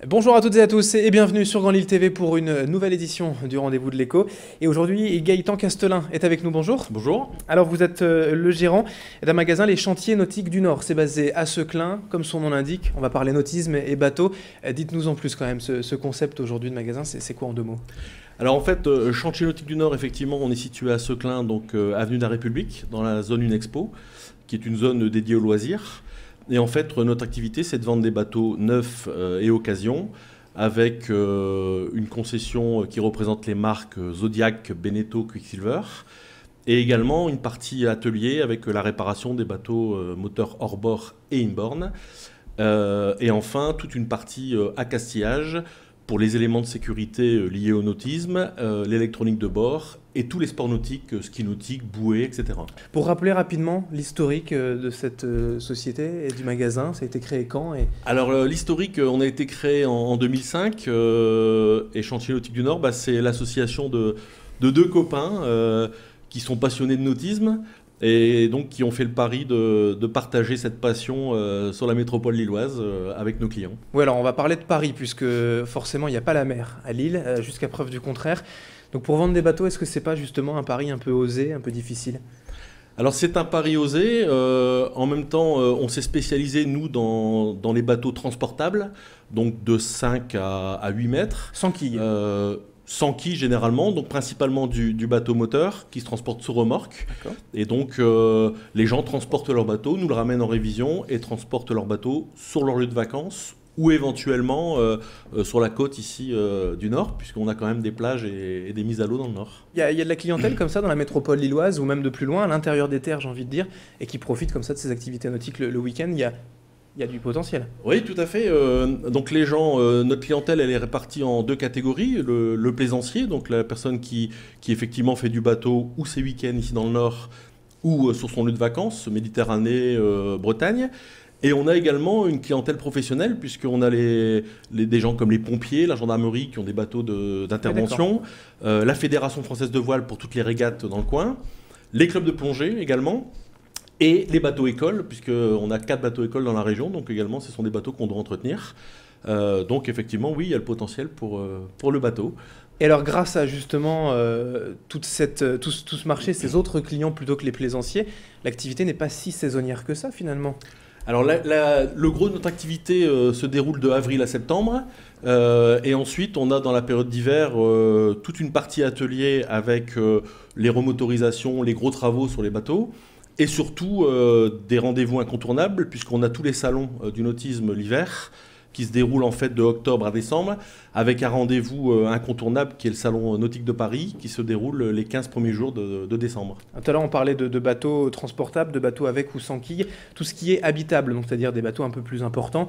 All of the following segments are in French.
Bonjour à toutes et à tous et bienvenue sur Grand Lille TV pour une nouvelle édition du Rendez-vous de l'Écho. Et aujourd'hui, Gaëtan Castelin est avec nous, bonjour. Bonjour. Alors vous êtes le gérant d'un magasin Les Chantiers Nautiques du Nord. C'est basé à Seclin, comme son nom l'indique. On va parler nautisme et bateau. Dites-nous en plus quand même, ce concept aujourd'hui de magasin, c'est quoi en deux mots? Alors en fait, Chantier Nautique du Nord, effectivement, on est situé à Seclin, donc avenue de la République, dans la zone Unexpo, qui est une zone dédiée aux loisirs. Et en fait, notre activité, c'est de vendre des bateaux neufs et occasion, avec une concession qui représente les marques Zodiac, Beneteau, Quicksilver, et également une partie atelier avec la réparation des bateaux moteurs hors-bord et inboard. Et enfin, toute une partie accastillage pour les éléments de sécurité liés au nautisme, l'électronique de bord et tous les sports nautiques, ski nautique, bouée, etc. Pour rappeler rapidement l'historique de cette société et du magasin, ça a été créé quand Alors l'historique, on a été créé en 2005 et Chantier Nautique du Nord, c'est l'association de deux copains qui sont passionnés de nautisme et donc qui ont fait le pari de partager cette passion sur la métropole lilloise avec nos clients. Oui, alors on va parler de Paris, puisque forcément il n'y a pas la mer à Lille, jusqu'à preuve du contraire. Donc pour vendre des bateaux, est-ce que c'est pas justement un pari un peu osé, un peu difficile? Alors c'est un pari osé, en même temps on s'est spécialisé nous dans les bateaux transportables, donc de 5 à 8 mètres. Sans quille. Sans quille généralement, donc principalement du bateau moteur qui se transporte sur remorque. Et donc les gens transportent leur bateau, nous le ramènent en révision et transportent leur bateau sur leur lieu de vacances ou éventuellement sur la côte ici du Nord, puisqu'on a quand même des plages et des mises à l'eau dans le Nord. Il y a de la clientèle comme ça dans la métropole lilloise ou même de plus loin, à l'intérieur des terres j'ai envie de dire, et qui profite comme ça de ces activités nautiques le week-end. Il y a du potentiel. Oui, tout à fait. Donc les gens, notre clientèle, elle est répartie en deux catégories. Le plaisancier, donc la personne qui effectivement fait du bateau ou ses week-ends ici dans le Nord ou sur son lieu de vacances, Méditerranée, Bretagne. Et on a également une clientèle professionnelle, puisqu'on a des gens comme les pompiers, la gendarmerie qui ont des bateaux d'intervention, la Fédération française de voile pour toutes les régates dans le coin, les clubs de plongée également, et les bateaux écoles, puisqu'on a 4 bateaux écoles dans la région, donc également ce sont des bateaux qu'on doit entretenir. Donc effectivement, oui, il y a le potentiel pour le bateau. Et alors grâce à justement tout ce marché, ces autres clients plutôt que les plaisanciers, l'activité n'est pas si saisonnière que ça finalement. Alors le gros de notre activité se déroule de avril à septembre. Et ensuite, on a dans la période d'hiver toute une partie atelier avec les remotorisations, les gros travaux sur les bateaux. Et surtout des rendez-vous incontournables, puisqu'on a tous les salons du nautisme l'hiver, qui se déroulent en fait de octobre à décembre, avec un rendez-vous incontournable qui est le Salon Nautique de Paris, qui se déroule les 15 premiers jours de décembre. Tout à l'heure, on parlait de bateaux transportables, de bateaux avec ou sans quilles, tout ce qui est habitable, donc c'est-à-dire des bateaux un peu plus importants.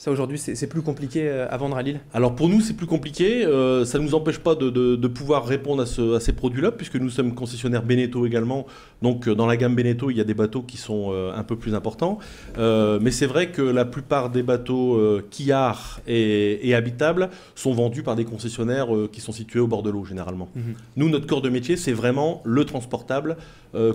Ça, aujourd'hui, c'est plus compliqué à vendre à Lille? Alors pour nous, c'est plus compliqué. Ça ne nous empêche pas de pouvoir répondre à ces produits-là, puisque nous sommes concessionnaires Beneteau également. Donc dans la gamme Beneteau, il y a des bateaux qui sont un peu plus importants. Mais c'est vrai que la plupart des bateaux quillards et habitables sont vendus par des concessionnaires qui sont situés au bord de l'eau, généralement. Nous, notre corps de métier, c'est vraiment le transportable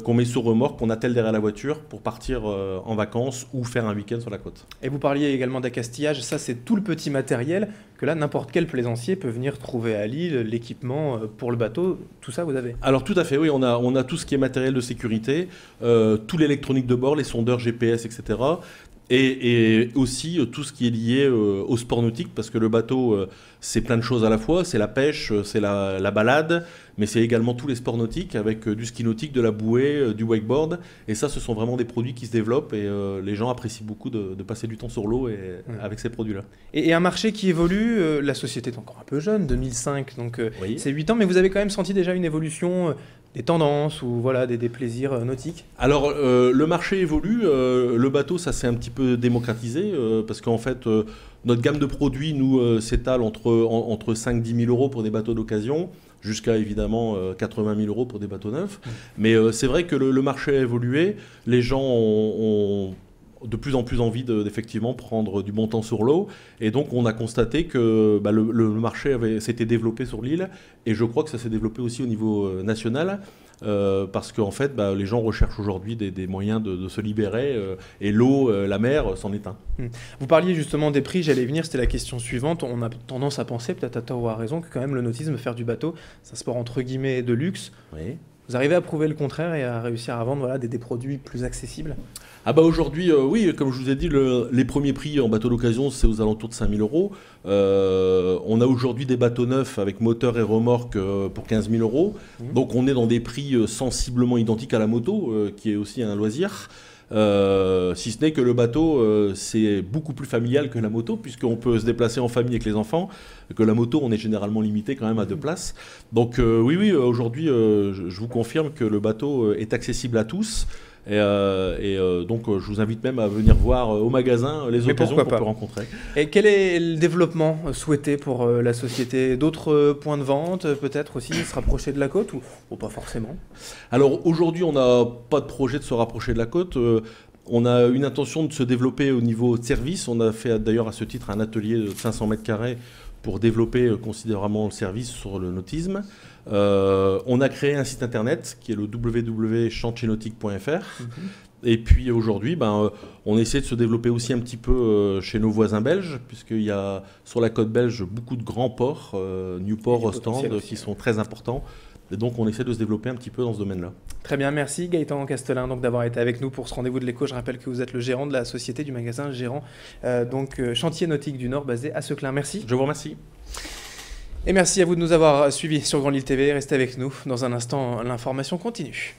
qu'on met sur remorque, qu'on attelle derrière la voiture pour partir en vacances ou faire un week-end sur la côte. Et vous parliez également d'accastillage. Ça, c'est tout le petit matériel que là, n'importe quel plaisancier peut venir trouver à Lille, l'équipement pour le bateau, tout ça, vous avez? Alors tout à fait, oui, on a tout ce qui est matériel de sécurité, tout l'électronique de bord, les sondeurs GPS, etc. Et aussi tout ce qui est lié au sport nautique, parce que le bateau, c'est plein de choses à la fois. C'est la pêche, c'est la balade, mais c'est également tous les sports nautiques, avec du ski nautique, de la bouée, du wakeboard. Et ça, ce sont vraiment des produits qui se développent, et les gens apprécient beaucoup de passer du temps sur l'eau avec ces produits-là. Et un marché qui évolue, la société est encore un peu jeune, 2005, donc Oui. c'est 8 ans, mais vous avez quand même senti déjà une évolution des tendances ou voilà, des plaisirs nautiques? Alors, le marché évolue. Le bateau, ça s'est un petit peu démocratisé parce qu'en fait, notre gamme de produits, nous, s'étale entre 5-10 000 euros pour des bateaux d'occasion jusqu'à évidemment 80 000 euros pour des bateaux neufs. Mais c'est vrai que le marché a évolué. Les gens ont de plus en plus envie d'effectivement prendre du bon temps sur l'eau. Et donc, on a constaté que le marché s'était développé sur l'île. Et je crois que ça s'est développé aussi au niveau national. parce qu'en fait, les gens recherchent aujourd'hui des moyens de se libérer, et l'eau, la mer, c'en est un. Vous parliez justement des prix, j'allais venir, c'était la question suivante. On a tendance à penser, peut-être à tort ou à raison, que quand même le nautisme, faire du bateau, c'est un sport entre guillemets de luxe. Oui. Vous arrivez à prouver le contraire et à réussir à vendre des produits plus accessibles? Aujourd'hui, oui, comme je vous ai dit, les premiers prix en bateau d'occasion, c'est aux alentours de 5 000 €. On a aujourd'hui des bateaux neufs avec moteur et remorque pour 15 000 €. Donc on est dans des prix sensiblement identiques à la moto, qui est aussi un loisir. Si ce n'est que le bateau, c'est beaucoup plus familial que la moto, puisqu'on peut se déplacer en famille avec les enfants, que la moto, on est généralement limité quand même à 2 places. Donc oui, aujourd'hui, je vous confirme que le bateau est accessible à tous. Donc je vous invite même à venir voir au magasin les occasions qu'on peut rencontrer. Et quel est le développement souhaité pour la société? D'autres points de vente peut-être aussi, se rapprocher de la côte ou pas forcément? Alors aujourd'hui on n'a pas de projet de se rapprocher de la côte. On a une intention de se développer au niveau de service. On a fait d'ailleurs à ce titre un atelier de 500 m² pour développer considérablement le service sur le nautisme. On a créé un site internet qui est le www.chantiernautique.fr. Et puis aujourd'hui, on essaie de se développer aussi un petit peu chez nos voisins belges, puisqu'il y a sur la côte belge beaucoup de grands ports, Newport, Ostende, qui sont très importants. Et donc on essaie de se développer un petit peu dans ce domaine-là. Très bien, merci Gaëtan Castelin d'avoir été avec nous pour ce rendez-vous de l'écho. Je rappelle que vous êtes le gérant de la société du magasin Gérant, Chantier Nautique du Nord basé à Seclin. Merci. Je vous remercie. Et merci à vous de nous avoir suivis sur Grand Lille TV. Restez avec nous. Dans un instant, l'information continue.